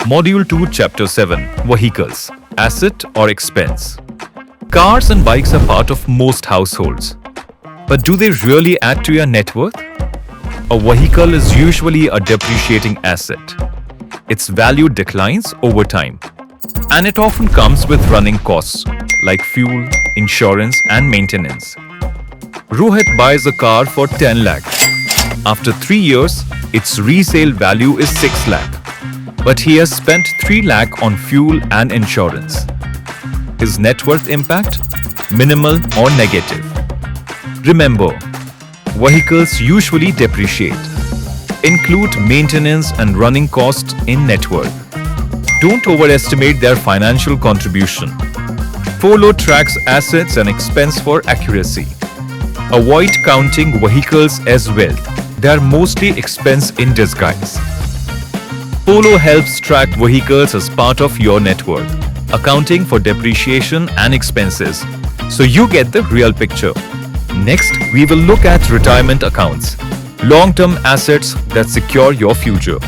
Module 2, Chapter 7, Vehicles, Asset or Expense. Cars and bikes are part of most households. But do they really add to your net worth? A vehicle is usually a depreciating asset. Its value declines over time, and it often comes with running costs like fuel, insurance, and maintenance. Rohit buys a car for 10 lakh. After 3 years, its resale value is 6 lakh. But he has spent 3 lakh on fuel and insurance. Is net worth impact minimal or negative? Remember, vehicles usually depreciate. Include maintenance and running costs in net worth. Don't overestimate their financial contribution. Folo tracks assets and expense for accuracy. Avoid counting vehicles as wealth. They are mostly expense in disguise. Folo helps track vehicles as part of your net worth, accounting for depreciation and expenses, so you get the real picture. Next, we will look at retirement accounts, long-term assets that secure your future.